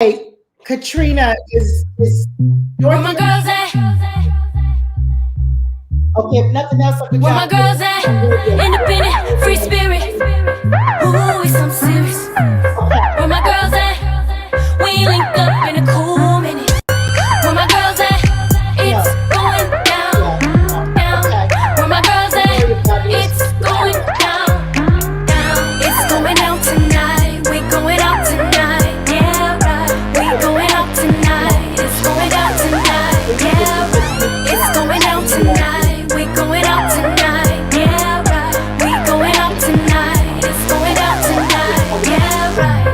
Hey, Caterina is Where my Georgia. girls at? Okay, if nothing else, I could Where my drop girls at? Independent, free spirit. Ooh, it's some serious. Okay. Where my girls at? We ain't linked up in a cool minute. Where my girls at? No. It's going Yeah. down, No. down. Okay. Where my girls Don't at? worry about it. It's going down, down. It's going down tonight. We going out tonight. Yeah, right. We going out tonight. It's going down tonight. Yeah, right. It's going down tonight. We going out tonight. Yeah, right. We going out tonight. It's going down tonight. Yeah, right.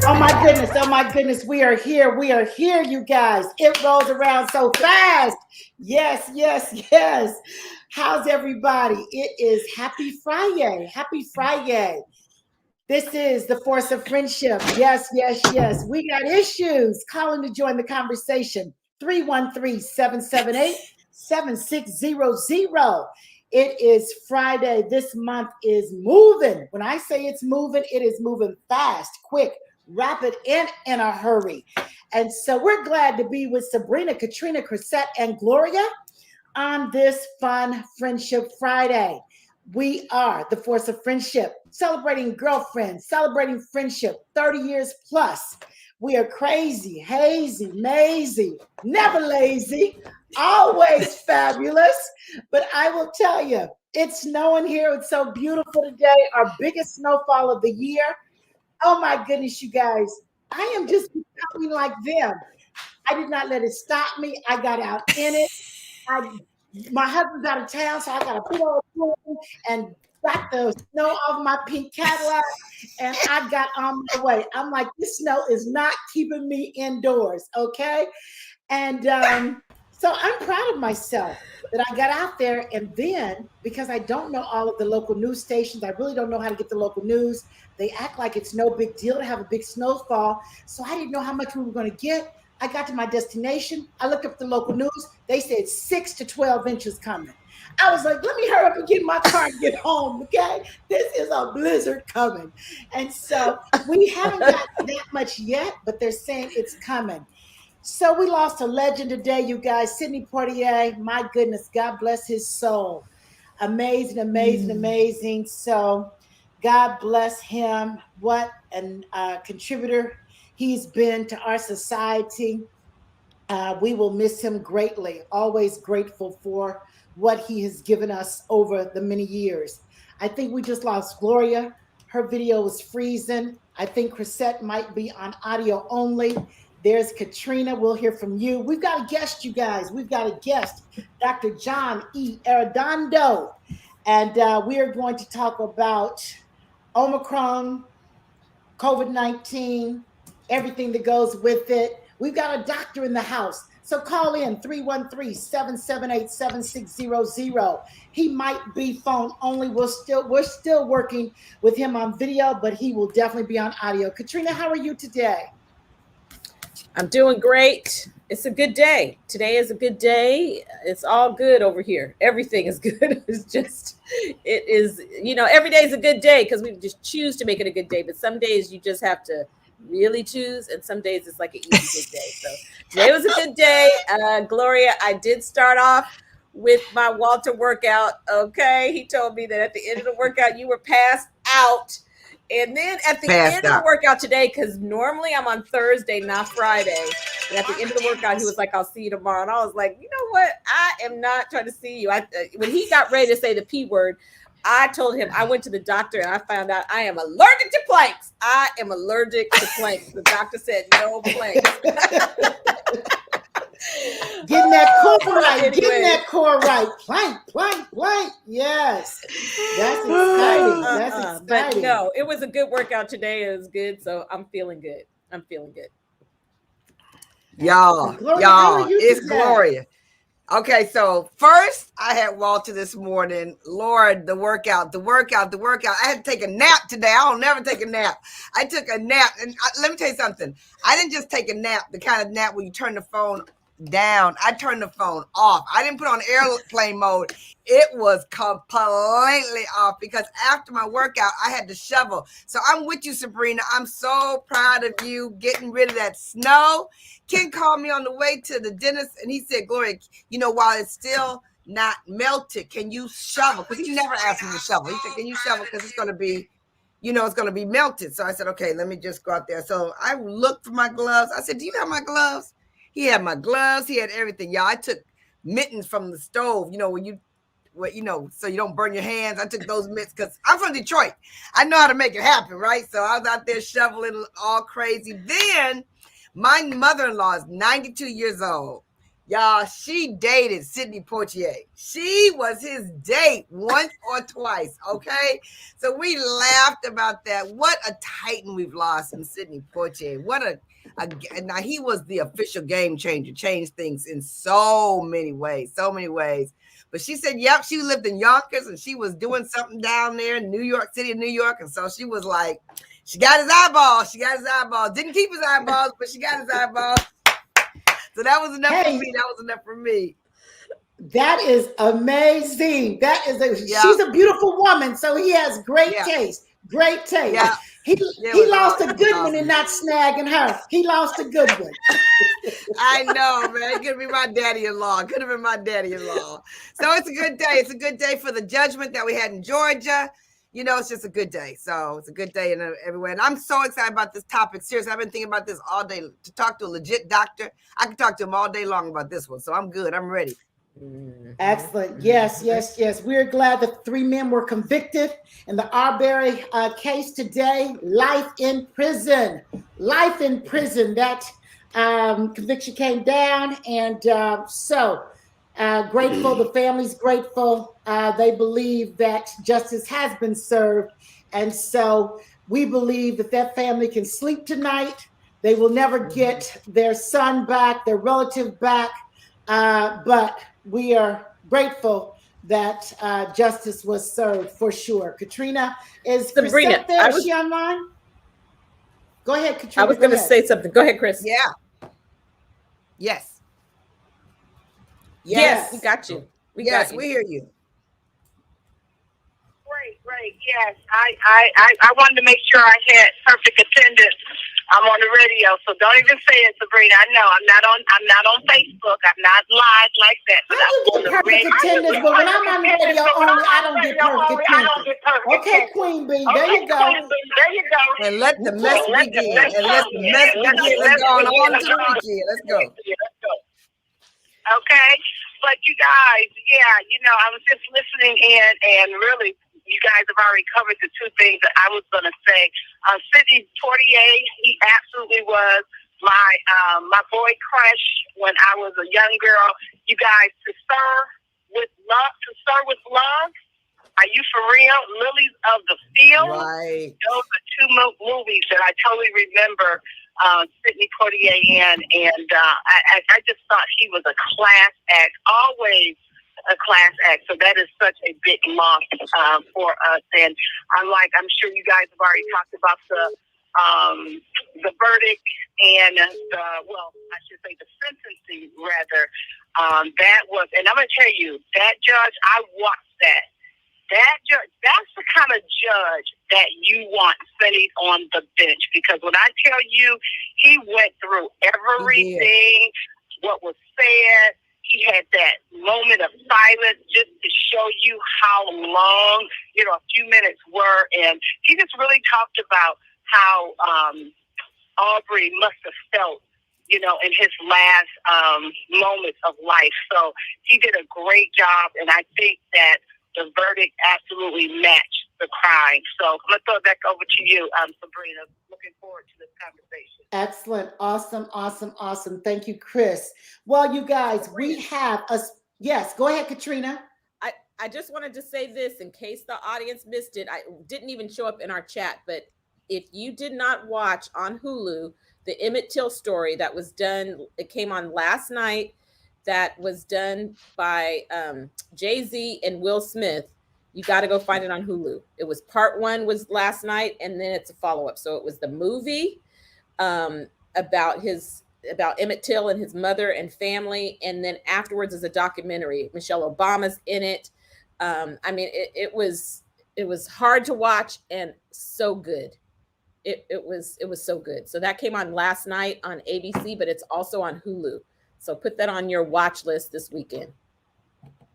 Oh my goodness, oh my goodness, we are here, you guys. It rolls around so fast. Yes, yes, yes. How's everybody? It is Happy Friday. Happy Friday. This is the force of friendship. Yes, yes, yes. We got issues. Calling to join the conversation. 313-778-7600. It is Friday. This month is moving. When I say it's moving, it is moving fast, quick, rapid, and in a hurry. And so we're glad to be with Sabrina, Caterina, Crisette, and Gloria on this fun Friendship Friday. We are the force of friendship, celebrating girlfriends, celebrating friendship, 30 years plus. We are crazy, hazy, mazy, never lazy, always fabulous. But I will tell you, it's snowing here. It's so beautiful today. Our biggest snowfall of the year. Oh my goodness, you guys. I am just becoming like them. I did not let it stop me. I got out in it. My husband's out of town, so I got to put on and got the snow off my pink Cadillac, and I got on my way. I'm like, this snow is not keeping me indoors, okay? And so I'm proud of myself that I got out there, and then because I don't know all of the local news stations, I really don't know how to get the local news. They act like it's no big deal to have a big snowfall, so I didn't know how much we were going to get. I got to my destination. I looked up the local news. They said 6 to 12 inches coming. I was like, let me hurry up and get in my car and get home, okay? This is a blizzard coming. And so we haven't got that much yet, but they're saying it's coming. So we lost a legend today, you guys. Sidney Poitier, my goodness, God bless his soul. Amazing, amazing, amazing. So God bless him. What a contributor he's been to our society. We will miss him greatly. Always grateful for what he has given us over the many years. I think we just lost Gloria. Her video was freezing. I think Crisette might be on audio only. There's Caterina. We'll hear from you. We've got a guest, you guys. We've got a guest, Dr. John E. Arradondo. And we are going to talk about Omicron, COVID-19, everything that goes with it. We've got a doctor in the house. So call in 313-778-7600. He might be phone only. We're still working with him on video, but he will definitely be on audio. Caterina, how are you today? I'm doing great. It's a good day. Today is a good day. It's all good over here. Everything is good. It is, every day is a good day because we just choose to make it a good day. But some days you just have to really choose. And some days it's like an easy good day. So today was a good day. Gloria, I did start off with my Walter workout. Okay. He told me that at the end of the workout, you were passed out. And then at the end of the workout today, because normally I'm on Thursday, not Friday. And at the end of the workout, he was like, I'll see you tomorrow. And I was like, you know what? I am not trying to see you. When he got ready to say the P word, I told him I went to the doctor and I found out I am allergic to planks. I am allergic to planks. The doctor said no planks. Getting that core right. Anyway. Getting that core right. Plank. Yes. That's exciting. That's exciting. But no, it was a good workout today. It was good. So I'm feeling good. Y'all, Gloria, it's today? Gloria. Okay, so first I had Walter this morning. Lord, the workout. I had to take a nap today. I don't never take a nap. I took a nap, and let me tell you something. I didn't just take a nap, the kind of nap where you turn the phone down. I turned the phone off. I didn't put on airplane mode. It was completely off because after my workout, I had to shovel. So I'm with you, Sabrina. I'm so proud of you getting rid of that snow. Ken called me on the way to the dentist, and he said, Gloria, while it's still not melted, can you shovel? Because he never asked me to shovel. He said, can you shovel? Because it's going to be, it's going to be melted. So I said, okay, let me just go out there. So I looked for my gloves. I said, do you have my gloves? He had my gloves. He had everything. Y'all, I took mittens from the stove, so you don't burn your hands. I took those mitts because I'm from Detroit. I know how to make it happen, right? So I was out there shoveling all crazy. Then my mother-in-law is 92 years old. Y'all, she dated Sidney Poitier. She was his date once or twice, okay? So we laughed about that. What a titan we've lost in Sidney Poitier. Now he was the official game changer, changed things in so many ways. But she said, yep, she lived in Yonkers and she was doing something down there in New York City, New York. And so she was like, she got his eyeballs. Didn't keep his eyeballs, but she got his eyeballs. So that was enough for me. That is amazing. She's a beautiful woman. So he has great taste. Great taste. Yeah. He lost a good one in not snagging her. He lost a good one. I know, man. It could be my daddy-in-law. Could have been my daddy-in-law. So it's a good day. It's a good day for the judgment that we had in Georgia. It's just a good day. So it's a good day everywhere. And I'm so excited about this topic. Seriously, I've been thinking about this all day. To talk to a legit doctor, I can talk to him all day long about this one. So I'm good. I'm ready. Excellent. Yes. We're glad the 3 men were convicted in the Arbery case today. Life in prison. That conviction came down, and grateful. The family's grateful. They believe that justice has been served, and so we believe that family can sleep tonight. They will never get their son back, their relative back, but we are grateful that justice was served for sure. Katrina, is Sabrina Crisette there? Is she online? Go ahead, Katrina. I was going to say something. Go ahead, Chris. Yeah. Yes, we got you. We hear you. Great. Yes, I wanted to make sure I had perfect attendance. I'm on the radio, so don't even say it, Sabrina. I know I'm not on Facebook. I'm not live like that. But I'm on the radio. Attendance, but when I'm on radio only, I don't get perfect attendance. Okay, Queen Bee, there you go. And let the mess begin. Let's go on to the weekend. Let's go. Okay, but you guys, I was just listening in, and really, you guys have already covered the 2 things that I was going to say. Sidney Poitier, he absolutely was my boy crush when I was a young girl. You guys, to serve with love. Are you for real? Lilies of the Field. Right. Those are 2 movies that I totally remember Sidney Poitier in, and I just thought he was a class act. Always a class act. So that is such a big loss for us. And I'm sure you guys have already talked about the verdict and I should say the sentencing rather. That was, and I'm going to tell you, that judge, I watched that. That judge, that's the kind of judge that you want sitting on the bench, because when I tell you, he went through everything, what was said. He had that moment of silence just to show you how long, a few minutes were. And he just really talked about how Aubrey must have felt, in his last moments of life. So he did a great job. And I think that the verdict absolutely matched the crime. So I'm going to throw it back over to you, Sabrina. Looking forward to this conversation. Excellent. Awesome. Thank you, Chris. Well, you guys, we have yes, go ahead, Katrina. I just wanted to say this in case the audience missed it. I didn't even show up in our chat, but if you did not watch on Hulu the Emmett Till story that was done, it came on last night. that was done by Jay-Z and Will Smith. You got to go find it on Hulu. It was part 1 was last night, and then it's a follow-up. So it was the movie about Emmett Till and his mother and family, and then afterwards is a documentary. Michelle Obama's in it. I mean, it was hard to watch and so good. It was so good. So that came on last night on ABC, but it's also on Hulu. So put that on your watch list this weekend.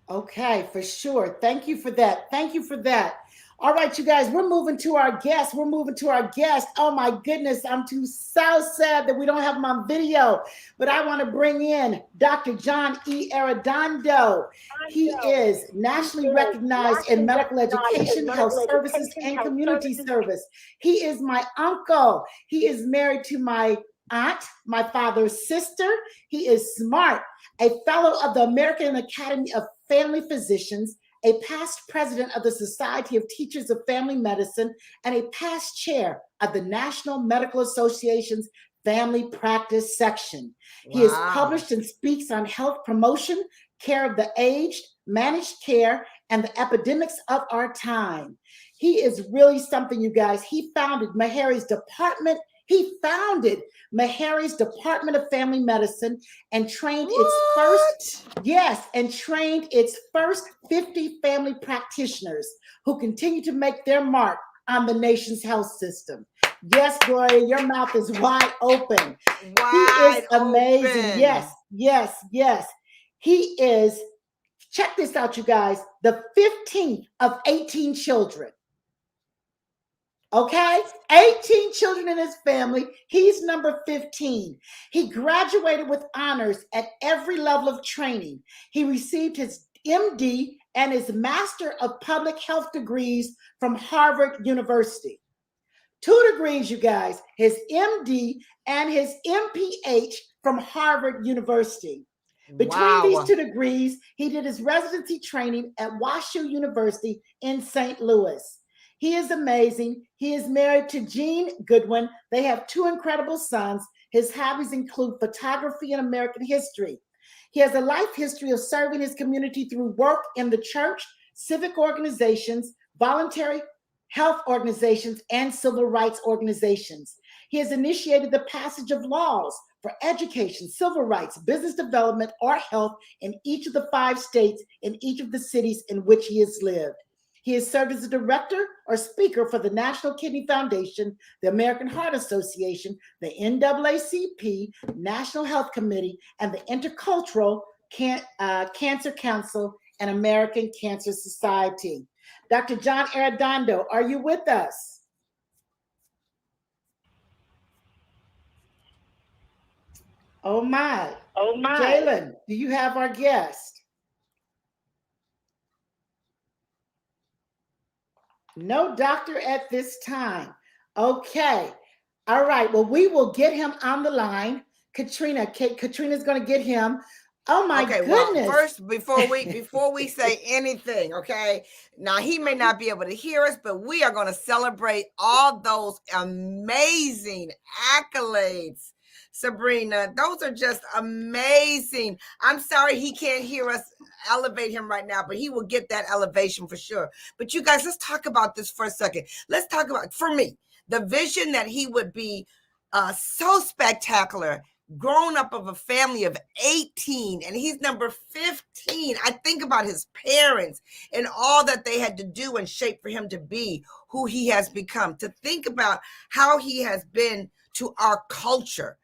Okay, for sure. Thank you for that. Thank you for that. All right, you guys, we're moving to our guest. Oh my goodness, I'm so sad that we don't have him on video, but I want to bring in Dr. John E. Arradondo. He is nationally recognized in medical education, health services, and community service. He is my uncle. He is married to my aunt, my father's sister. He is smart, a fellow of the American Academy of Family Physicians, a past president of the Society of Teachers of Family Medicine, and a past chair of the National Medical Association's Family Practice Section. Wow. He is published and speaks on health promotion, care of the aged, managed care, and the epidemics of our time. He is really something, you guys. He founded Meharry's Department of Family Medicine and trained its first 50 family practitioners who continue to make their mark on the nation's health system. Yes, Gloria, your mouth is wide open. He is amazing. Yes. He is, check this out, you guys, the 15th of 18 children. Okay, 18 children in his family. He's number 15. He graduated with honors at every level of training. He received his MD and his Master of Public Health degrees from Harvard University. 2 degrees, you guys, his MD and his MPH from Harvard University. Between these 2 degrees, he did his residency training at WashU University in St. Louis. He is amazing. He is married to Jean Goodwin. They have 2 incredible sons. His hobbies include photography and American history. He has a life history of serving his community through work in the church, civic organizations, voluntary health organizations, and civil rights organizations. He has initiated the passage of laws for education, civil rights, business development, or health in each of the 5 states in each of the cities in which he has lived. He has served as a director or speaker for the National Kidney Foundation, the American Heart Association, the NAACP, National Health Committee, and the Intercultural Cancer Council and American Cancer Society. Dr. John Arradondo, are you with us? Oh my. Jalen, do you have our guest? No doctor at this time. Okay. All right. Well, we will get him on the line. Katrina's going to get him. Oh my goodness. Well, first, before we say anything, okay? Now, he may not be able to hear us, but we are going to celebrate all those amazing accolades. Sabrina, those are just amazing. I'm sorry he can't hear us elevate him right now, but he will get that elevation for sure. But you guys, let's talk about this for a second. Let's talk about, for me, the vision that he would be so spectacular, grown up of a family of 18, and he's number 15. I think about his parents and all that they had to do and shape for him to be who he has become, to think about how he has been to our culture.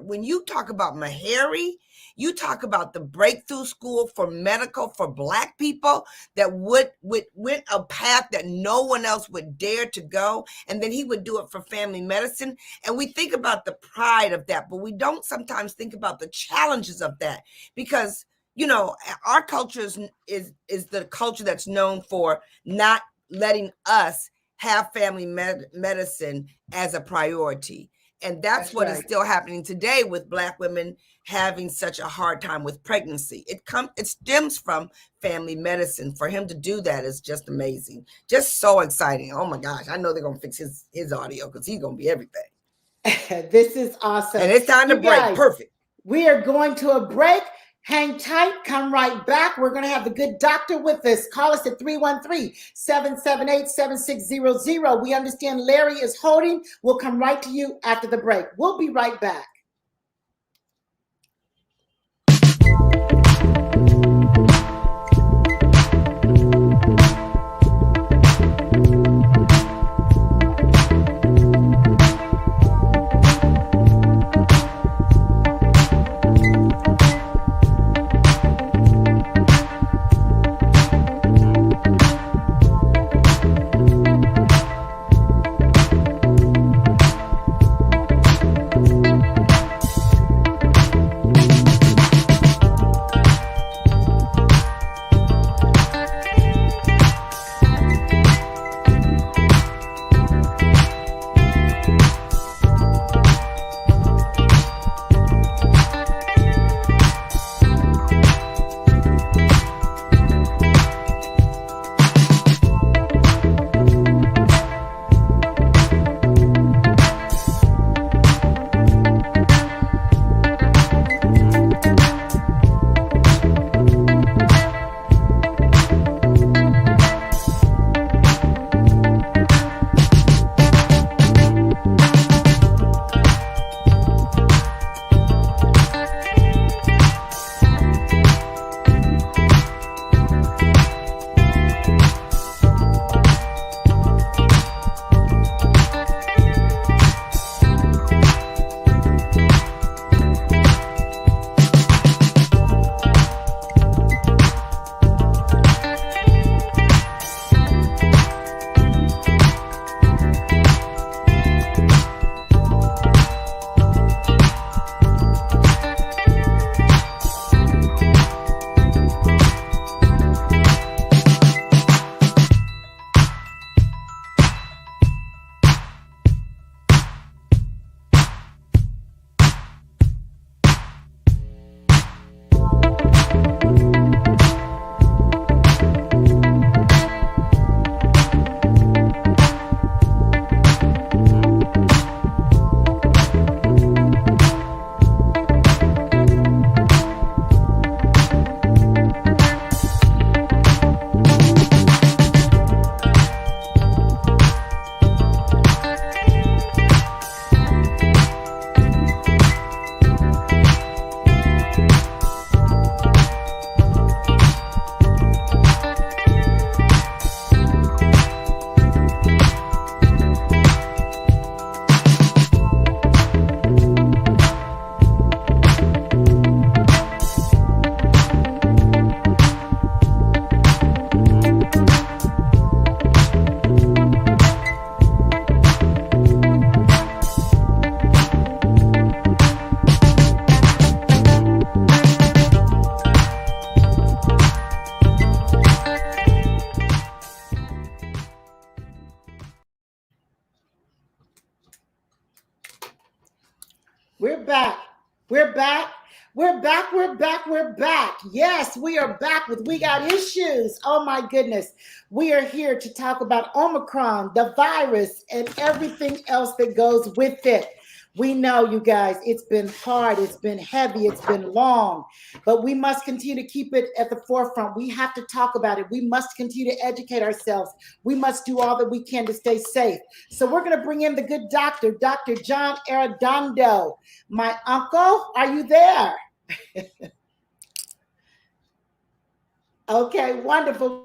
When you talk about Meharry, you talk about the breakthrough school for medical for Black people that went a path that no one else would dare to go. And then he would do it for family medicine. And we think about the pride of that, but we don't sometimes think about the challenges of that, because, you know, our culture is the culture that's known for not letting us have family medicine as a priority. And that's what is still happening today with Black women having such a hard time with pregnancy. It stems from family medicine. For him to do that is just amazing. Just so exciting. Oh my gosh. I know they're going to fix his audio because he's going to be everything. This is awesome. And it's time to break. Perfect. We are going to a break. Hang tight. Come right back. We're going to have the good doctor with us. Call us at 313-778-7600. We understand Larry is holding. We'll come right to you after the break. We'll be right back. We're back. We're back. We're back. We're back. We're back. Yes, we are back with We Got Issues. Oh my goodness. We are here to talk about Omicron, the virus, and everything else that goes with it. We know, you guys, it's been hard, it's been heavy, it's been long, but we must continue to keep it at the forefront. We have to talk about it. We must continue to educate ourselves. We must do all that we can to stay safe. So we're going to bring in the good doctor, Dr. John Arradondo. My uncle, are you there? Okay, wonderful.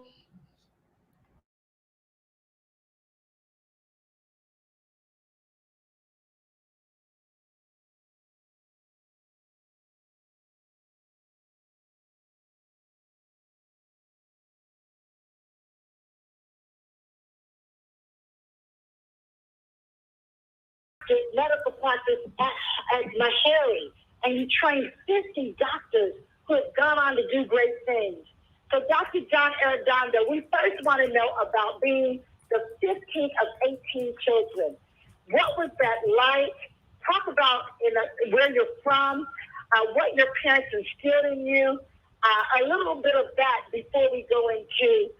Medical practice at my hearing, and you trained 50 doctors who have gone on to do great things. So Dr. John Arradondo, we first want to know about being the 15th of 18 children. What was that like? Talk about where you're from, what your parents instilled in you, a little bit of that before we go into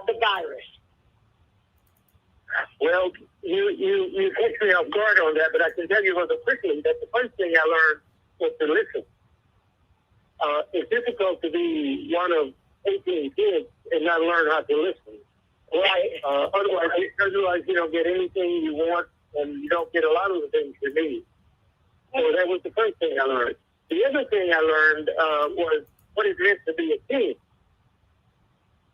the virus. Well, you catch me off guard on that, but I can tell you rather quickly that the first thing I learned was to listen. it's difficult to be one of 18 kids and not learn how to listen. Right. Otherwise, you don't get anything you want, and you don't get a lot of the things you need. So that was the first thing I learned. The other thing I learned was what it meant to be a team.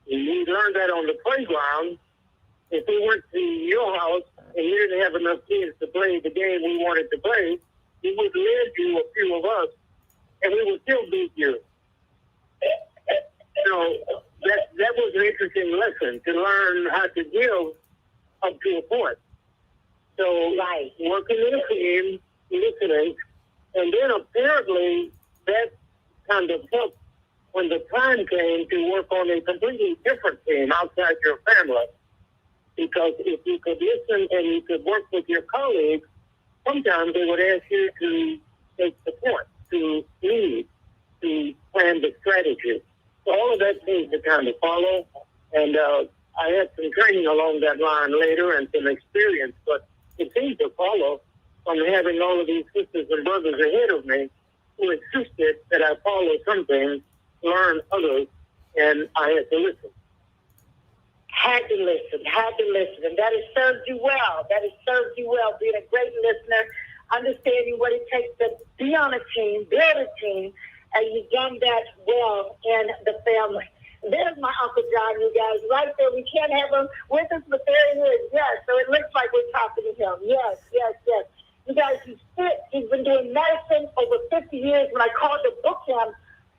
We learned that on the playground. If we went to your house and you didn't have enough kids to play the game we wanted to play, we would lend you a few of us, and we would still beat you. So that was an interesting lesson, to learn how to give up to a point. So working in a team, listening, and then apparently that kind of helped when the time came to work on a completely different team outside your family. Because if you could listen and you could work with your colleagues, sometimes they would ask you to take support, to lead, to plan the strategy. So all of that seems to kind of follow. And I had some training along that line later and some experience, but it seemed to follow from having all of these sisters and brothers ahead of me who insisted that I follow some things, learn others, and I had to listen. Had to listen, and that has served you well. Being a great listener, understanding what it takes to be on a team, build a team, and you've done that well in the family. There's my Uncle John, you guys, right there. We can't have him with us, but there he is. Yes, so it looks like we're talking to him. Yes. You guys, he's fit. He's been doing medicine over 50 years. When I called to book him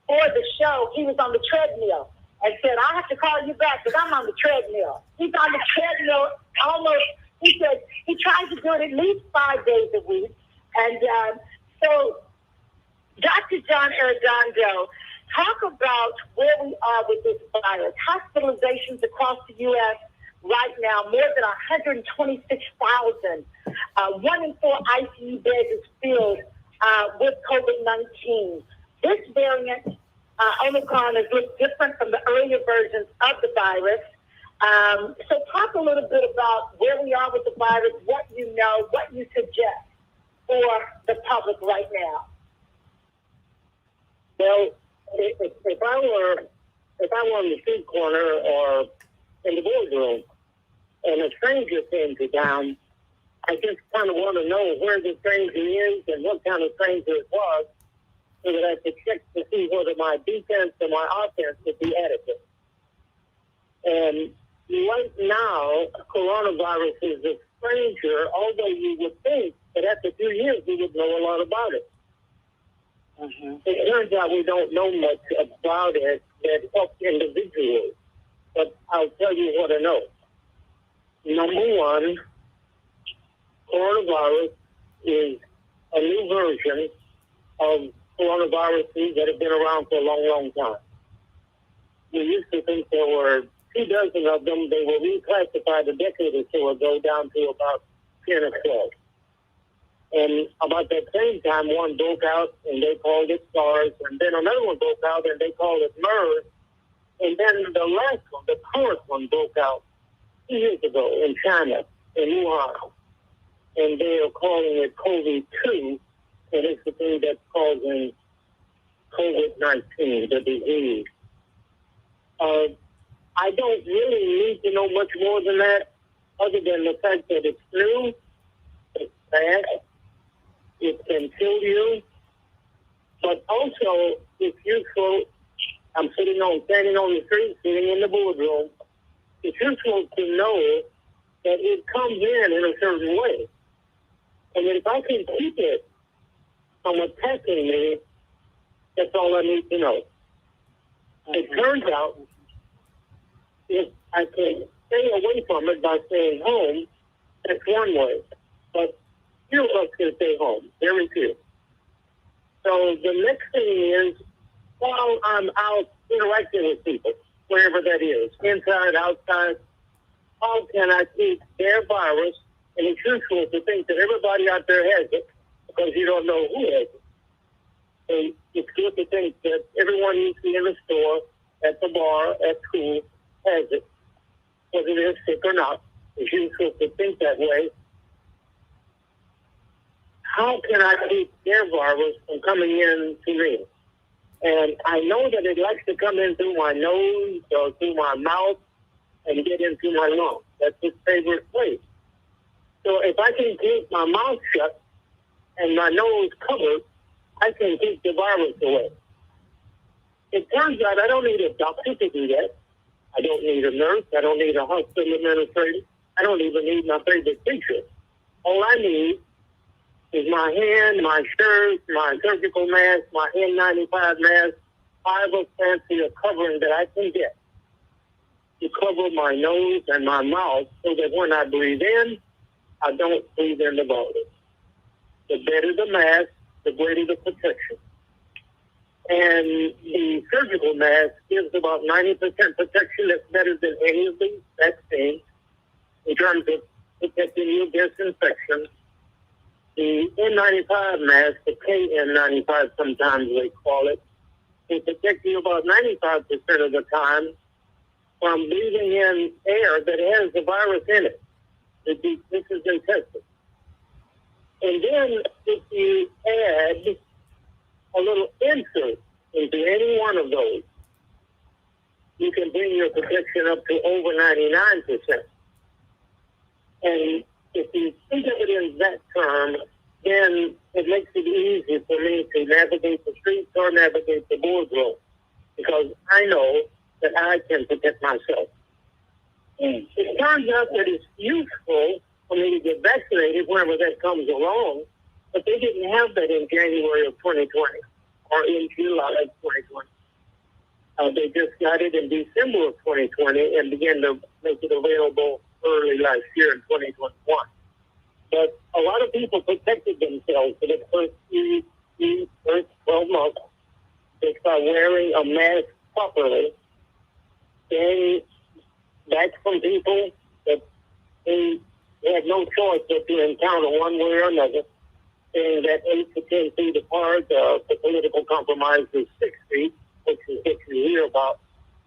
for the show, he was on the treadmill. And said, I have to call you back because I'm on the treadmill. He's on the treadmill almost, he said, he tries to do it at least 5 days a week. And so, Dr. John Arradondo, talk about where we are with this virus. Hospitalizations across the U.S. right now, more than 126,000. 1 in 4 ICU beds is filled with COVID-19. This variant, Omicron, has looked different from the earlier versions of the virus. So talk a little bit about where we are with the virus, what you know, what you suggest for the public right now. Well, if I were on the street corner or in the boardroom and a stranger came to town, I just kind of want to know where the stranger is and what kind of stranger it was, so that I could check to see whether my defense and my offense would be adequate. And right now, coronavirus is a stranger, although you would think that after 2 years we would know a lot about it. Mm-hmm. It turns out we don't know much about it that helps individuals. But I'll tell you what I know. Number one, coronavirus is a new version of coronaviruses that have been around for a long, long time. We used to think there were 2 dozen of them. They were reclassified a decade or so ago down to about 10 or 12. And about that same time, one broke out and they called it SARS. And then another one broke out and they called it MERS. And then the last one, the current one, broke out 2 years ago in China, in Wuhan. And they are calling it COVID-2. And it's the thing that's causing COVID-19, the disease. I don't really need to know much more than that, other than the fact that it's new, it's fast, it can kill you, but also it's useful. I'm standing on the street, sitting in the boardroom. It's useful to know that it comes in a certain way. And if I can keep it from attacking me, that's all I need to know. It turns out, if I can stay away from it by staying home, that's one way. But few of us can stay home, very few. So the next thing is, while I'm out interacting with people, wherever that is, inside, outside, how can I keep their virus? And it's useful to think that everybody out there has it, because you don't know who has it. So it's good to think that everyone you see in the store, at the bar, at school, has it. Whether they're sick or not, it's useful to think that way. How can I keep their virus from coming in to me? And I know that it likes to come in through my nose or through my mouth and get into my lungs. That's its favorite place. So if I can keep my mouth shut and my nose covered, I can keep the virus away. It turns out I don't need a doctor to do that. I don't need a nurse. I don't need a hospital administrator. I don't even need my favorite teacher. All I need is my hand, my shirt, my surgical mask, my N95 mask, however fancy a covering that I can get to cover my nose and my mouth so that when I breathe in, I don't breathe in the virus. The better the mask, the greater the protection. And the surgical mask gives about 90% protection. That's better than any of these vaccines in terms of protecting you against infection. The N95 mask, the KN95 sometimes they call it, will protect you about 95% of the time from breathing in air that has the virus in it. This is been tested. And then if you add a little insert into any one of those, you can bring your protection up to over 99%. And if you think of it in that term, then it makes it easy for me to navigate the streets or navigate the boardroom because I know that I can protect myself. It turns out that it's useful for me to get vaccinated whenever that comes along, but they didn't have that in January of 2020 or in July of 2020. They just got it in December of 2020 and began to make it available early last year in 2021. But a lot of people protected themselves for the first 12 months just by wearing a mask properly, staying back from people that they had no choice but to encounter one way or another, saying that 8 to 10 feet apart, the political compromise is 6 feet, which is what you hear about.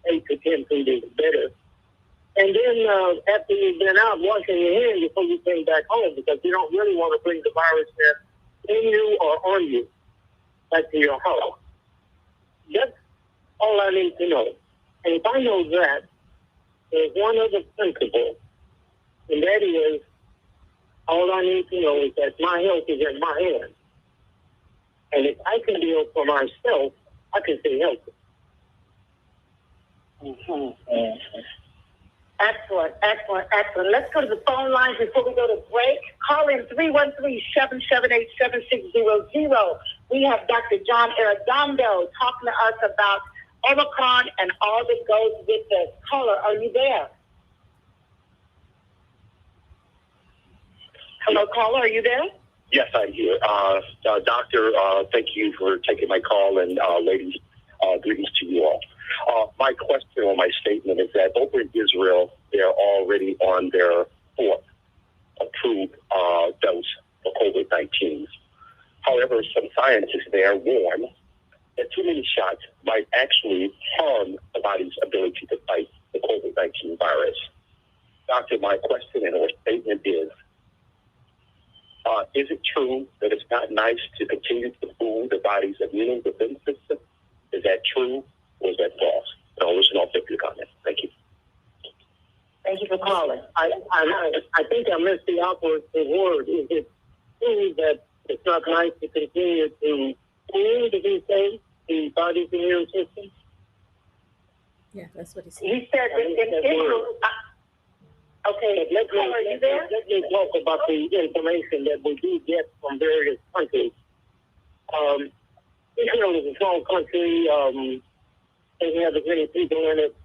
8 to 10 feet is better. And then after you've been out washing your hands before you came back home, because you don't really want to bring the virus in you or on you back to your house. That's all I need to know. And if I know that, there's one other principle, and that is all I need to know is that my health is in my hands. And if I can deal for myself, I can stay healthy. Excellent. Let's go to the phone lines before we go to break. Call in 313-778-7600. We have Dr. John Arradondo talking to us about Omicron and all that goes with it. Caller, are you there? Hello, caller, are you there? Yes, I'm here. Doctor, thank you for taking my call, and ladies, greetings to you all. My question or my statement is that over in Israel, they're already on their 4th approved dose for COVID-19. However, some scientists there warn that too many shots might actually harm the body's ability to fight the COVID-19 virus. Doctor, my question and or statement is it true that it's not nice to continue to fool the body's immune defense system? Is that true or is that false? And I'll listen off to your comments. Thank you. Thank you for calling. I think I missed the operative word. Is it true that it's not nice to continue to fool, did he say, the body's immune system? Yeah, that's what he said. He said that in Israel. Okay, caller, are you there? Let me talk about the information that we do get from various countries. Israel is a small country. Doesn't have as many people in it,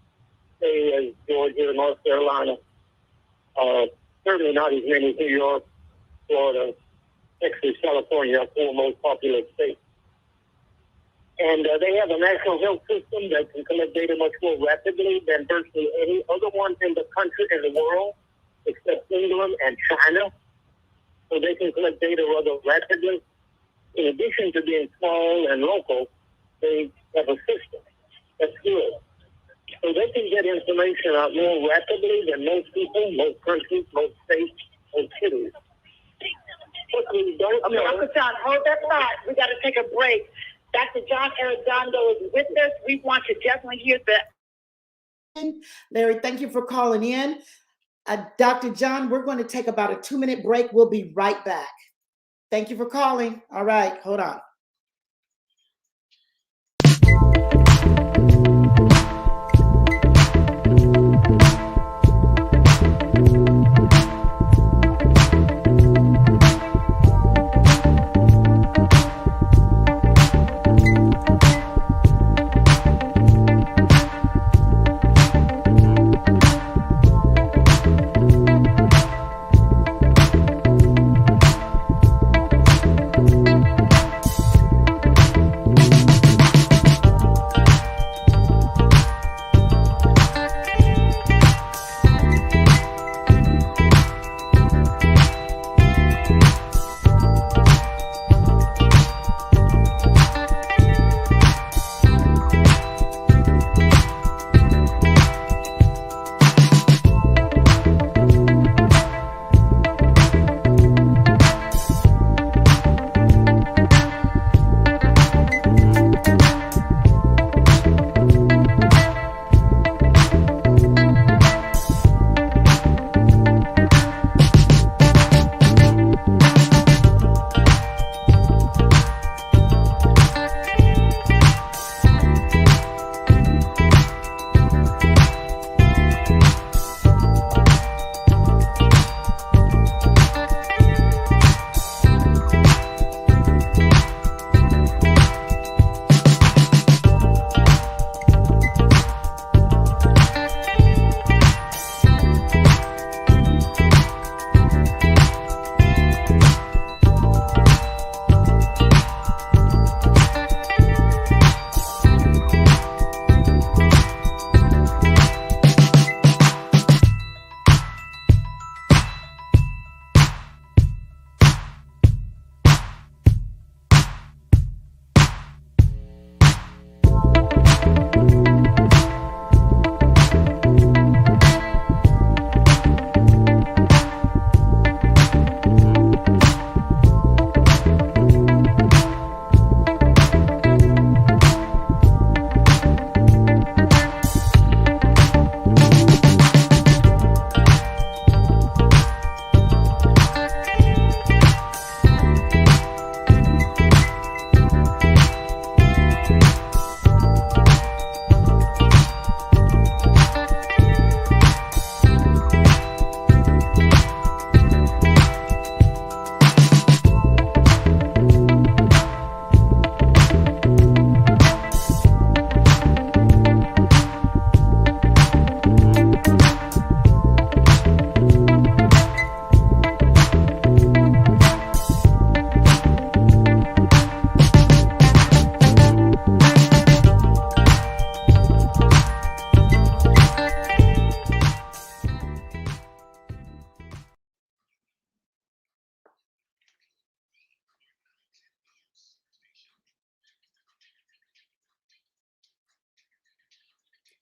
say, as Georgia, North Carolina. Certainly not as many as New York, Florida, Texas, California, 4 most populous states. And they have a national health system that can collect data much more rapidly than virtually any other one in the country, in the world, except England and China. So they can collect data rather rapidly. In addition to being small and local, they have a system that's good. So they can get information out more rapidly than most people, most countries, most states, most cities. What we don't know... Uncle John, hold that thought. We got to take a break. Dr. John Arradondo is with us. We want to definitely hear the. Larry, thank you for calling in. Dr. John, we're going to take about a 2-minute break. We'll be right back. Thank you for calling. All right, hold on.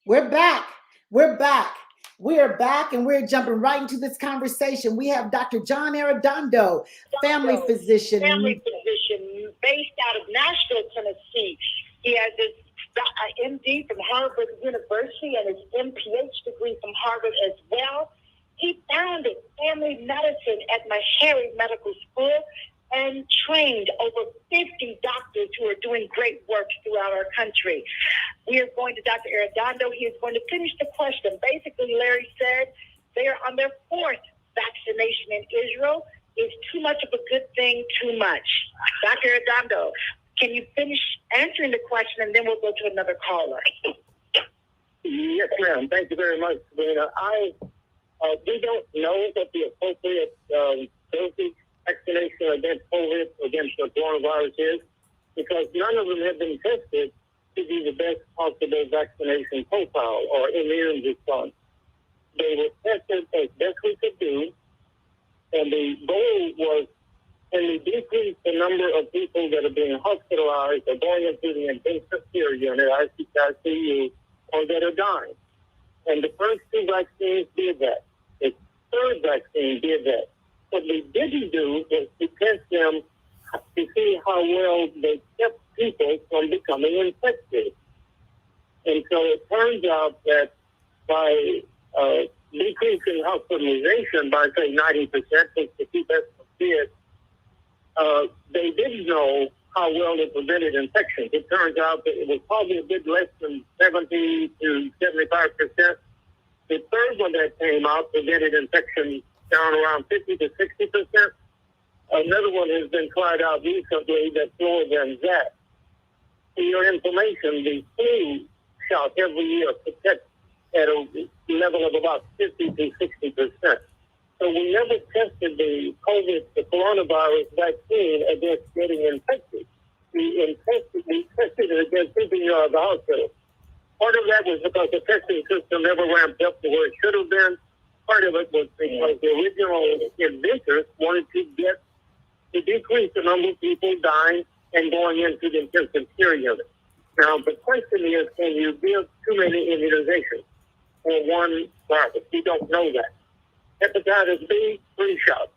We're back. We're back. We are back, and we're jumping right into this conversation. We have Dr. John Arradondo, family physician based out of Nashville, Tennessee. He has his MD from Harvard University and his MPH degree from Harvard as well. He founded family medicine at Meharry Medical School and trained over 50 doctors who are doing great work throughout our country. We are going to Dr. Arradondo. He is going to finish the question. Basically, Larry said they are on their 4th vaccination in Israel. Is too much of a good thing too much? Dr. Arradondo, can you finish answering the question, and then we'll go to another caller? Yes, ma'am. Thank you very much, Sabrina. We don't know what the appropriate dosage vaccination against COVID, against the coronavirus is, because none of them have been tested to be the best possible vaccination profile or immune response. They were tested as best we could do, and the goal was, can we decrease the number of people that are being hospitalized or going into the intensive care unit, ICU, or that are dying? And the first 2 vaccines did that. The 3rd vaccine did that. What we didn't do was to test them to see how well they kept people from becoming infected. And so it turns out that by decreasing hospitalization by, say, 90%, which the two best did, they didn't know how well they prevented infections. It turns out that it was probably a bit less than 70 to 75%. The third one that came out prevented infections down around 50 to 60%. Another one has been tried out recently that's lower than that. For your information, the flu shot every year protects at a level of about 50 to 60%. So we never tested the coronavirus vaccine against getting infected. We tested it against keeping you out of the hospital. Part of that was because the testing system never ramped up to where it should have been. Part of it was because the original inventors wanted to decrease the number of people dying and going into the intensive care unit. Now, the question is, can you give too many immunizations for one virus? We don't know that. Hepatitis B, 3 shots.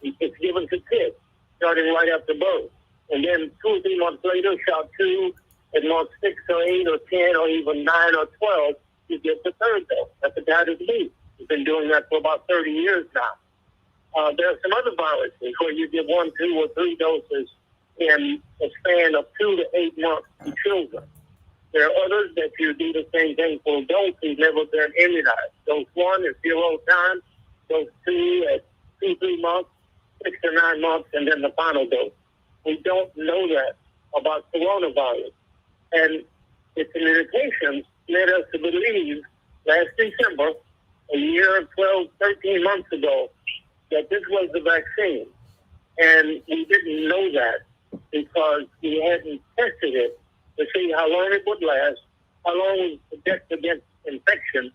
It's given to kids, starting right after birth. And then 2 or 3 months later, shot 2, at month 6 or 8 or 10 or even 9 or 12, you get the third dose. Hepatitis B. We've been doing that for about 30 years now. There are some other viruses where you give 1, 2, or 3 doses in a span of 2 to 8 months to children. There are others that you do the same thing for adults who've never been immunized. Dose 1 is 0 time, dose 2 at 2, 3 months, 6 to 9 months, and then the final dose. We don't know that about coronavirus. And its limitations led us to believe last December, a year, 12, 13 months ago, that this was the vaccine. And we didn't know that because we hadn't tested it to see how long it would last, how long it would protect against infection,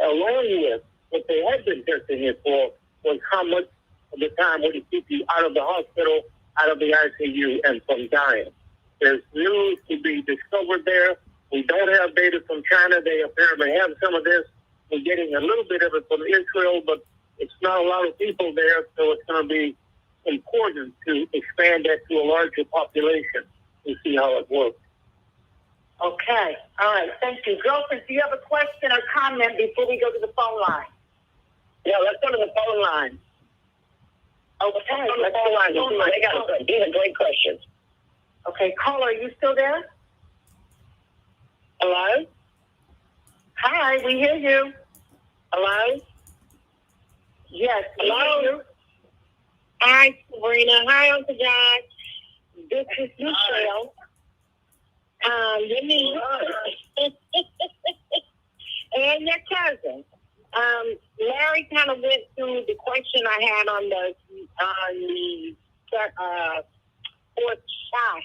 along with what they had been testing it for was how much of the time would it keep you out of the hospital, out of the ICU, and from dying. There's news to be discovered there. We don't have data from China. They apparently have some of this. We're getting a little bit of it from Israel, but it's not a lot of people there, so it's going to be important to expand that to a larger population to see how it works. Okay. All right. Thank you. Girlfriend, do you have a question or comment before we go to the phone line? Yeah, let's go to the phone line. Okay. Let's go to the phone line. These are great questions. Okay. Caller, are you still there? Hello? Hi, we hear you. Hello? Yes. Hello? You. Hi, Sabrina. Hi, Uncle John. This is Michelle. Your niece. And your cousin. Larry kind of went through the question I had on the fourth shot,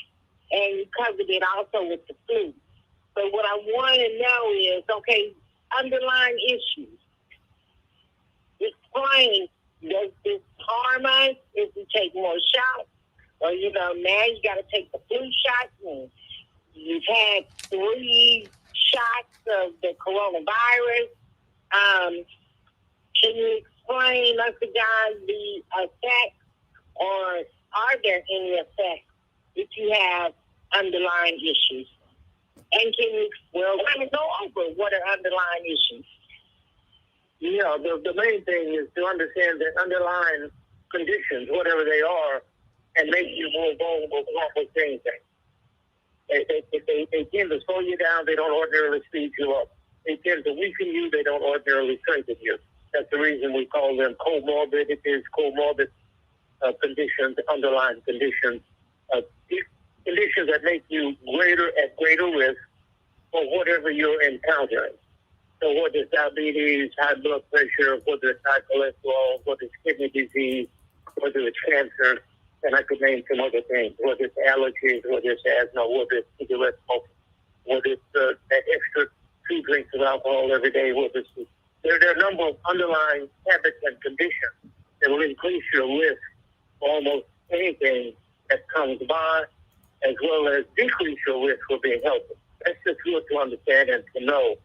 and you covered it also with the flu. So what I want to know is, okay, underlying issues. Explain, does this harm us if we take more shots? Or, now you got to take the flu shot, and you've had 3 shots of the coronavirus. Can you explain, Uncle John, the effects, or are there any effects if you have underlying issues? And can you, kind of go over what are underlying issues? Yeah, the main thing is to understand that underlying conditions, whatever they are, and make you more vulnerable to almost anything. They tend to slow you down. They don't ordinarily speed you up. They tend to weaken you. They don't ordinarily strengthen you. That's the reason we call them comorbidities, comorbid conditions, underlying conditions, conditions that make you at greater risk for whatever you're encountering. So whether it's diabetes, high blood pressure, whether it's high cholesterol, whether it's kidney disease, whether it's cancer, and I could name some other things, whether it's allergies, whether it's asthma, whether it's cigarette smoking, whether it's that extra 2 drinks of alcohol every day, whether it's, there are a number of underlying habits and conditions that will increase your risk for almost anything that comes by, as well as decrease your risk for being healthy. That's just good to understand and to know.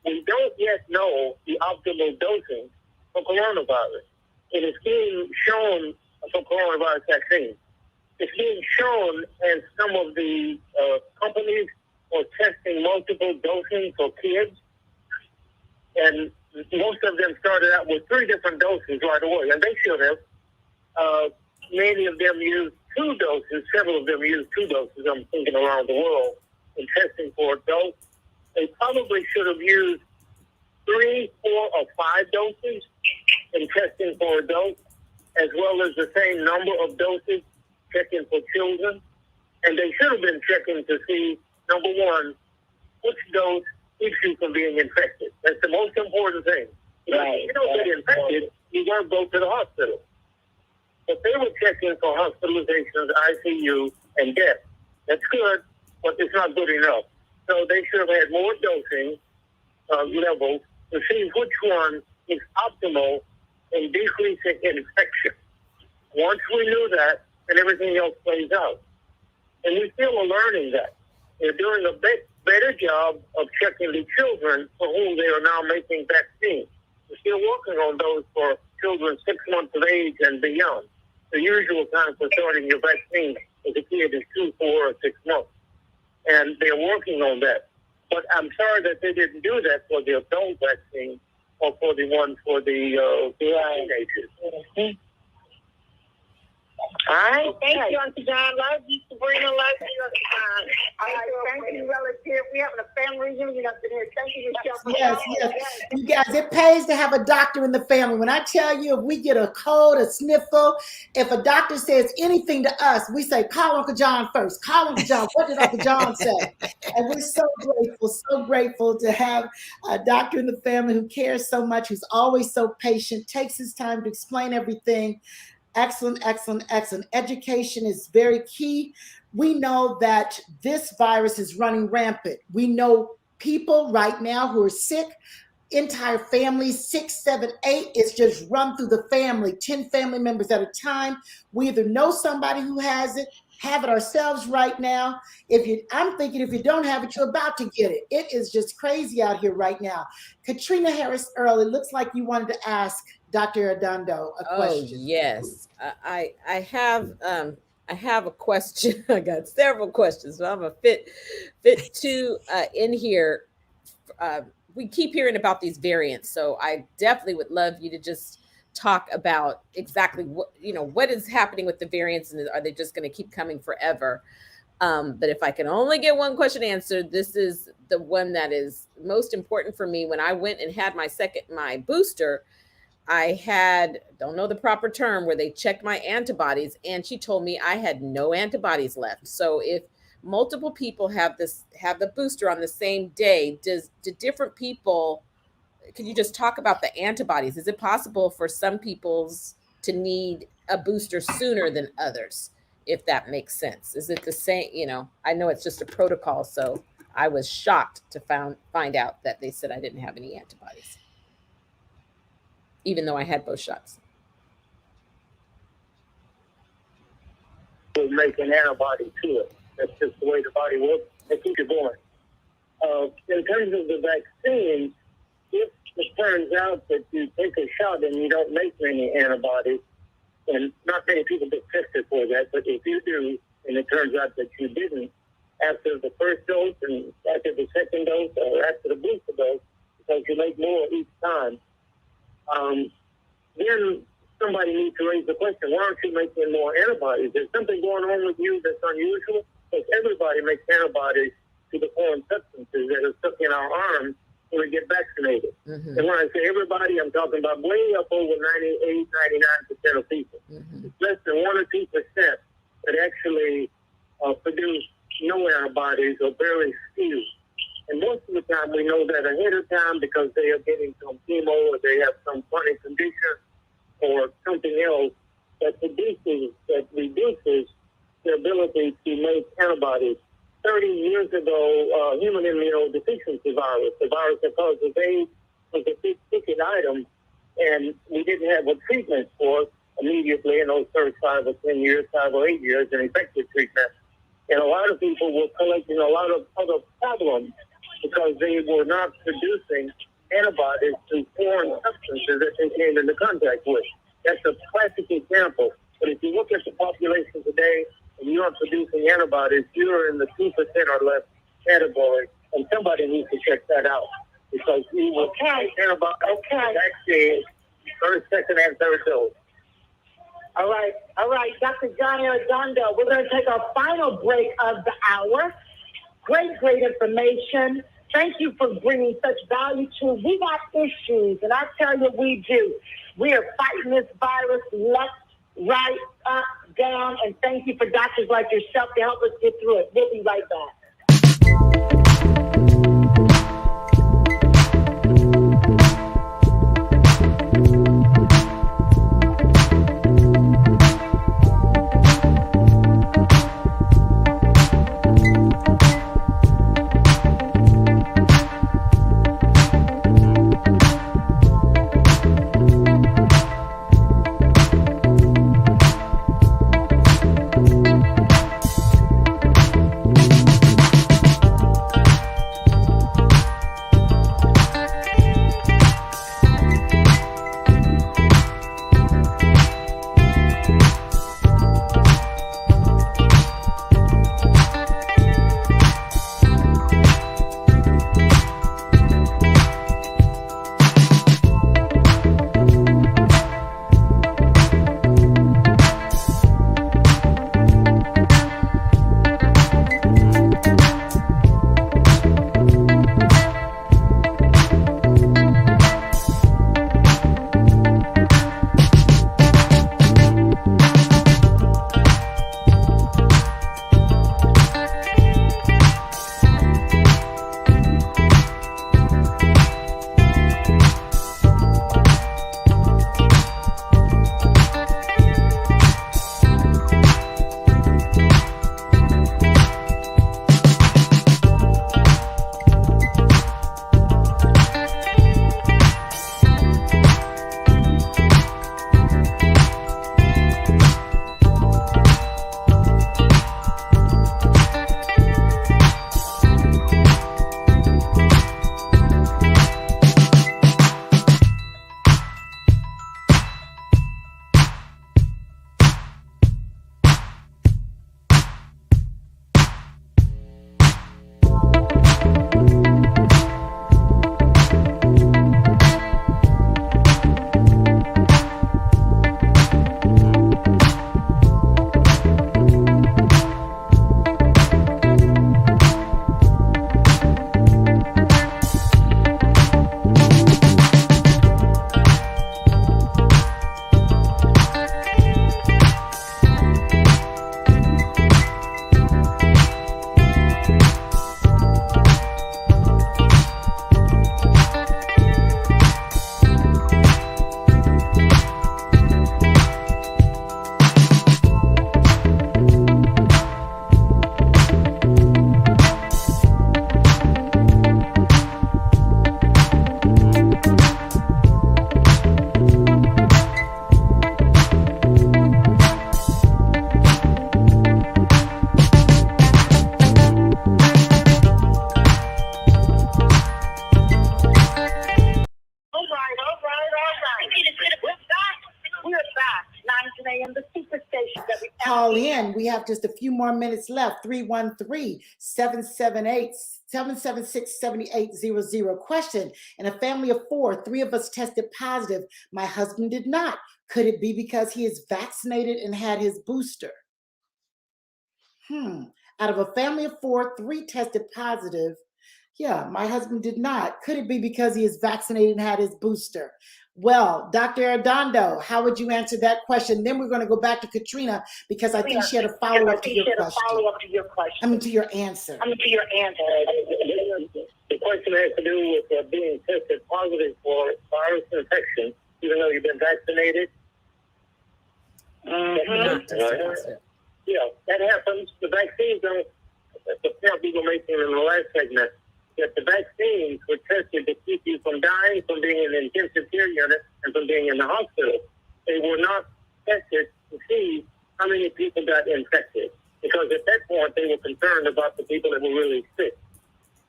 We don't yet know the optimal dosing for coronavirus. It is being shown for coronavirus vaccine. it's being shown as some of the companies are testing multiple dosing for kids. And most of them started out with 3 different doses right away, and they should have. Many of them used 2 doses. Several of them used 2 doses, I'm thinking, around the world in testing for adults. They probably should have used 3, 4, or 5 doses in testing for adults, as well as the same number of doses checking for children. And they should have been checking to see, number one, which dose keeps you from being infected. That's the most important thing. Right. If you don't get infected, you got to go to the hospital. But they were checking for hospitalizations, ICU, and death. That's good, but it's not good enough. So they should have had more dosing levels to see which one is optimal in decreasing infection. Once we knew that, then everything else plays out. And we still are learning that. They're doing a better job of checking the children for whom they are now making vaccines. We're still working on those for children 6 months of age and beyond. The usual time for starting your vaccine as a kid is 2, 4, or 6 months. And they're working on that. But I'm sorry that they didn't do that for the adult vaccine or for the one for the teenagers. Mm-hmm. All right. Well, thank you, Uncle John. Love you, Sabrina. Love you, Uncle John. All right, thank you, relative. We having a family reunion up in here. Thank you, Yes. You guys, it pays to have a doctor in the family. When I tell you, if we get a cold, a sniffle, if a doctor says anything to us, we say, call Uncle John first. Call Uncle John. What did Uncle John say? And we're so grateful to have a doctor in the family who cares so much, who's always so patient, takes his time to explain everything. Excellent. Education is very key. We know that this virus is running rampant. We know people right now who are sick, entire families, 6, 7, 8, it's just run through the family, 10 family members at a time. We either know somebody who has it, have it ourselves right now. I'm thinking if you don't have it, you're about to get it. It is just crazy out here right now. Caterina Harris-Earl, it looks like you wanted to ask Dr. Arradondo a question. Oh, yes. I have a question. I got several questions, but I'm gonna fit 2 in here. We keep hearing about these variants, so I definitely would love you to just talk about exactly what is happening with the variants, and are they just going to keep coming forever? But if I can only get one question answered, this is the one that is most important for me. When I went and had my booster, I don't know the proper term, where they checked my antibodies, and she told me I had no antibodies left. So if multiple people have the booster on the same day, do different people, can you just talk about the antibodies? Is it possible for some people's to need a booster sooner than others, if that makes sense? Is it the same? I know it's just a protocol, so I was shocked to find out that they said I didn't have any antibodies, even though I had both shots. Will make an antibody to it. That's just the way the body works. They keep it going. In terms of the vaccine, if it turns out that you take a shot and you don't make many antibodies, and not many people get tested for that, but if you do, and it turns out that you didn't, after the first dose and after the second dose or after the booster dose, because you make more each time, then somebody needs to raise the question, why aren't you making more antibodies? There's something going on with you that's unusual, because everybody makes antibodies to the foreign substances that are stuck in our arms when we get vaccinated. Mm-hmm. And when I say everybody, I'm talking about way up over 98, 99% of people. Mm-hmm. It's less than 1 or 2% that actually produce no antibodies or very few. And most of the time we know that ahead of time because they are getting some chemo or they have some chronic condition or something else that reduces their ability to make antibodies. 30 years ago, human immunodeficiency virus, the virus that causes AIDS, was a big ticket item, and we didn't have a treatment for it immediately in those first 5 or 10 years, 5 or 8 years, an effective treatment. And a lot of people were collecting a lot of other problems because they were not producing antibodies to foreign substances that they came into contact with. That's a classic example. But if you look at the population today, and you are producing antibodies, you're in the 2% or less category, and somebody needs to check that out. Because you will take antibodies, vaccine, first, second, and third dose. All right, Dr. John Arradondo, we're going to take our final break of the hour. Great information. Thank you for bringing such value to it. We got issues, and I tell you we do. We are fighting this virus left, right, up, down, and thank you for doctors like yourself to help us get through it. We'll be right back. Call in. We have just a few more minutes left. 313-778-776-7800. Question: in a family of 4, 3 of us tested positive. My husband did not. Could it be because he is vaccinated and had his booster? Out of a family of 4, 3 tested positive. Yeah, my husband did not. Could it be because he is vaccinated and had his booster? Well, Dr. Arradondo, how would you answer that question? Then we're going to go back to Caterina because I think she had a follow-up to your question. I mean, to your answer. The question has to do with being tested positive for virus infection, even though you've been vaccinated. Yeah, that happens. The vaccines don't. The point we were making in the last segment, that the vaccines were tested to keep you from dying, from being in an intensive care unit, and from being in the hospital. They were not tested to see how many people got infected, because at that point they were concerned about the people that were really sick.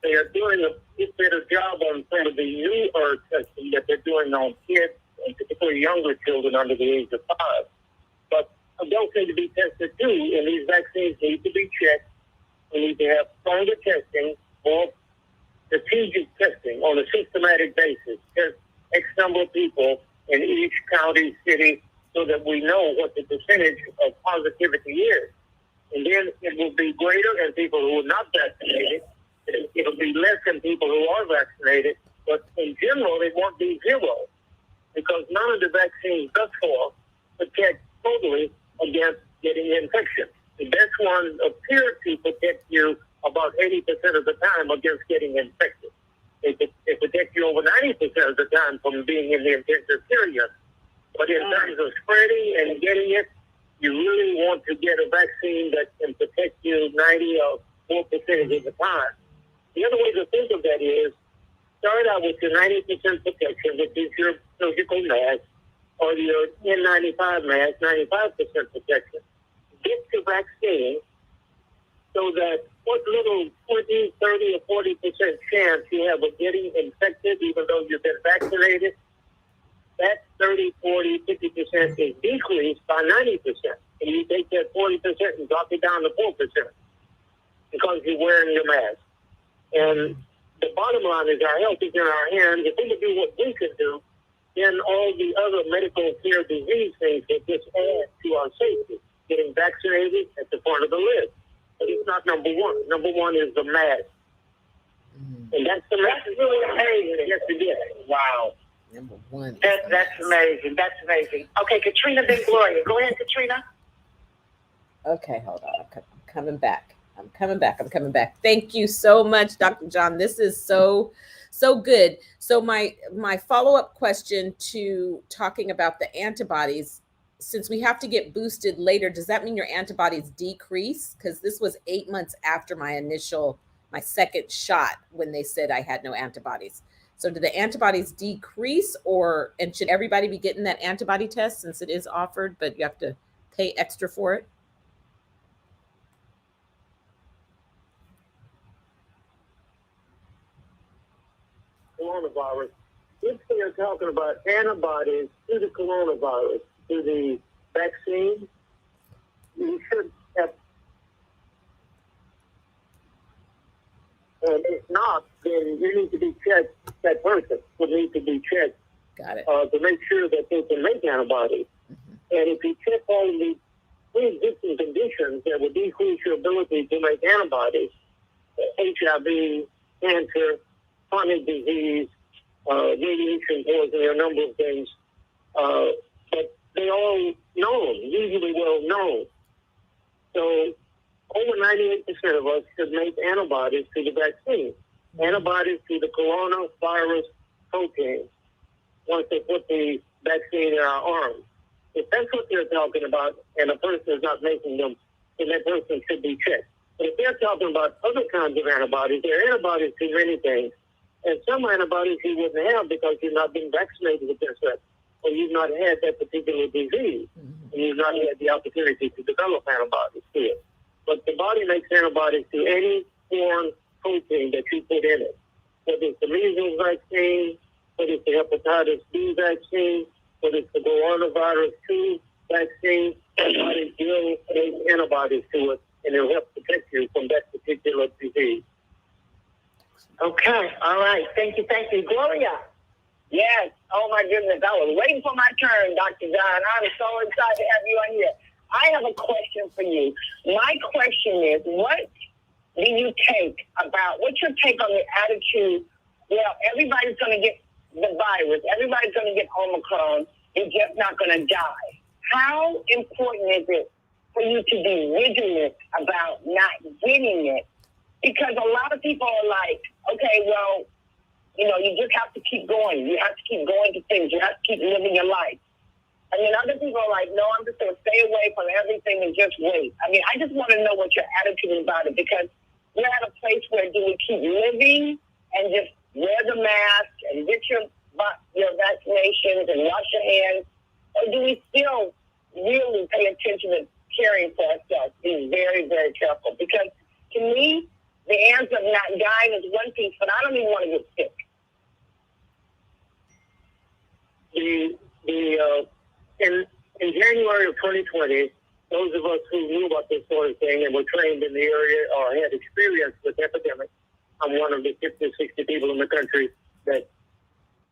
They are doing a bit better job on some of the newer testing that they're doing on kids, and particularly younger children under the age of 5. But adults need to be tested too, and these vaccines need to be checked. We need to have stronger testing, more strategic testing on a systematic basis. Test X number of people in each county, city, so that we know what the percentage of positivity is. And then it will be greater in people who are not vaccinated. It'll be less in people who are vaccinated. But in general, it won't be zero, because none of the vaccines thus far protect totally against getting infection. The best ones appear to protect you about 80% of the time against getting infected. They protect you over 90% of the time from being in the intensive care unit. But in terms of spreading and getting it, you really want to get a vaccine that can protect you 90 or more percentage of the time. The other way to think of that is start out with your 90% protection, which is your surgical mask, or your N95 mask, 95% protection. Get your vaccine so that what little 20, 30, or 40% chance you have of getting infected, even though you've been vaccinated, that 30, 40, 50% is decreased by 90%. And you take that 40% and drop it down to 4% because you're wearing your mask. And the bottom line is our health is in our hands. If we can do what we can do, then all the other medical care disease things that just add to our safety. Getting vaccinated at the front of the list. But it's not number one. Number one is the mask. And that's really amazing. Yes, it is. Wow. Number one. That's amazing. That's amazing. Okay, Caterina, then Gloria. Go ahead, Caterina. Okay, hold on. I'm coming back. I'm coming back. Thank you so much, Dr. John. This is so good. So my follow-up question to talking about the antibodies, since we have to get boosted later, does that mean your antibodies decrease? Because this was 8 months after my second shot when they said I had no antibodies. So do the antibodies decrease, and should everybody be getting that antibody test since it is offered, but you have to pay extra for it? Coronavirus. If we are talking about antibodies to the coronavirus, to the vaccine, you should have. And if not, then you need to be checked. That person would need to be checked. Got it. To make sure that they can make antibodies. Mm-hmm. And if you check all of the pre-existing conditions that would decrease your ability to make antibodies, HIV, cancer, chronic disease, radiation poisoning, a number of things, but they all known, usually well known. So over 98% of us should make antibodies to the vaccine, antibodies to the coronavirus protein, once they put the vaccine in our arms. If that's what they're talking about and a person is not making them, then that person should be checked. But if they're talking about other kinds of antibodies, there are antibodies to many things. And some antibodies you wouldn't have because you've not been vaccinated against that, or you've not had that particular disease, and you've not had the opportunity to develop antibodies to it. But the body makes antibodies to any foreign protein that you put in it, whether it's the measles vaccine, whether it's the hepatitis B vaccine, whether it's the coronavirus 2 vaccine. The body will make antibodies to it, and it'll help protect you from that particular disease. Okay, all right. Thank you, Gloria. Yes. Oh, my goodness. I was waiting for my turn, Dr. John. I'm so excited to have you on here. I have a question for you. My question is, what's your take on the attitude? Well, everybody's going to get the virus. Everybody's going to get Omicron. You're just not going to die. How important is it for you to be vigilant about not getting it? Because a lot of people are like, okay, well, you just have to keep going. You have to keep going to things. You have to keep living your life. And then other people are like, no, I'm just going to stay away from everything and just wait. I mean, I just want to know what your attitude is about it, because we're at a place where do we keep living and just wear the mask and get your vaccinations and wash your hands, or do we still really pay attention to caring for ourselves, being very, very careful? Because to me, the answer of not dying is one piece, but I don't even want to get sick. In January of 2020, those of us who knew about this sort of thing and were trained in the area or had experience with epidemics, I'm one of the 50 or 60 people in the country that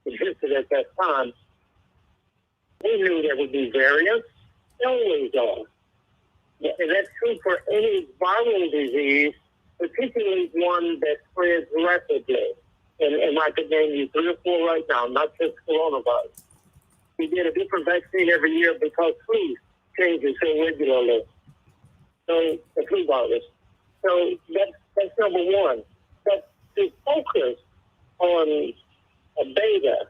existed at that time. We knew there would be variants. There always are. And that's true for any viral disease, particularly one that spreads rapidly. And I could name you 3 or 4 right now, not just coronavirus. We get a different vaccine every year because flu changes so regularly. So the flu virus. So that's number one. But to focus on a beta,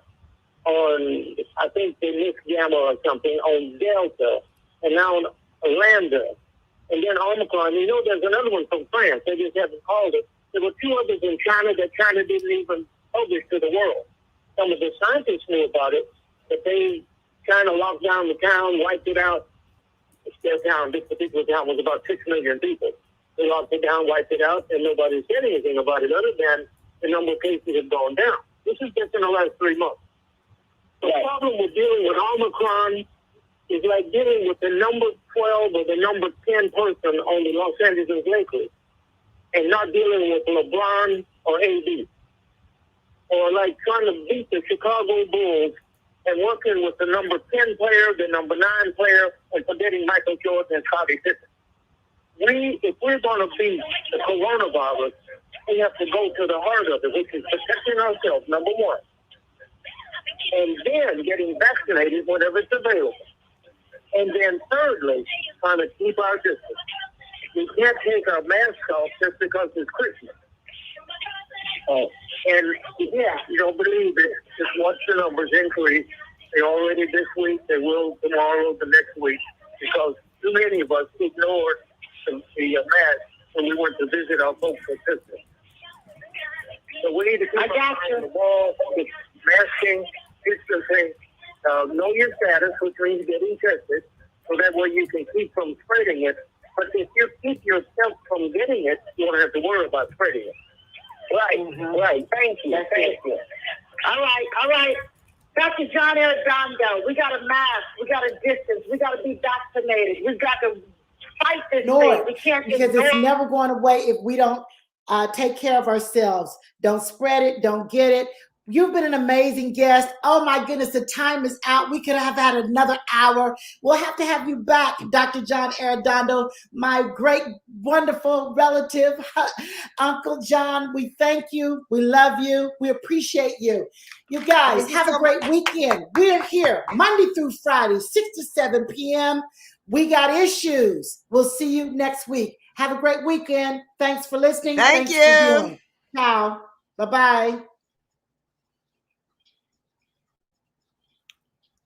on I think they missed Gamma or something, on Delta, and now on Lambda, and then Omicron. You know, there's another one from France. They just haven't called it. There were 2 others in China that China didn't even publish to the world. Some of the scientists knew about it, but China locked down the town, wiped it out. Their town, this particular town, was about 6 million people. They locked it down, wiped it out, and nobody said anything about it other than the number of cases had gone down. This is just in the last 3 months. The problem with dealing with Omicron is like dealing with the number 12 or the number 10 person on the Los Angeles Lakers and not dealing with LeBron or AD. Or like trying to beat the Chicago Bulls and working with the number 10 player, the number 9 player, and forgetting Michael Jordan and Scottie Pippen. If we're going to beat the coronavirus, we have to go to the heart of it, which is protecting ourselves, number one. And then getting vaccinated whenever it's available. And then thirdly, trying to keep our distance. We can't take our mask off just because it's Christmas. And yeah, you don't believe it. Just watch the numbers increase. They already this week. They will tomorrow, the next week, because too many of us ignored the mask when we went to visit our folks at Christmas. So we need to keep our eye on the ball, with masking, distancing, know your status, which means getting tested, so that way you can keep from spreading it. But if you keep yourself from getting it, you don't have to worry about spreading it. Right. Thank you. All right. Dr. John Arradondo, we got to mask, we got to distance, we got to be vaccinated, we got to fight this thing. We can't because it's never going away if we don't take care of ourselves. Don't spread it. Don't get it. You've been an amazing guest. Oh my goodness, the time is out. We could have had another hour. We'll have to have you back, Dr. John Arradondo, my great, wonderful relative, Uncle John. We thank you. We love you. We appreciate you. You guys have a great weekend. We're here Monday through Friday, 6 to 7 p.m. We got issues. We'll see you next week. Have a great weekend. Thanks for listening. Thank you. For viewing. Ciao. Bye-bye.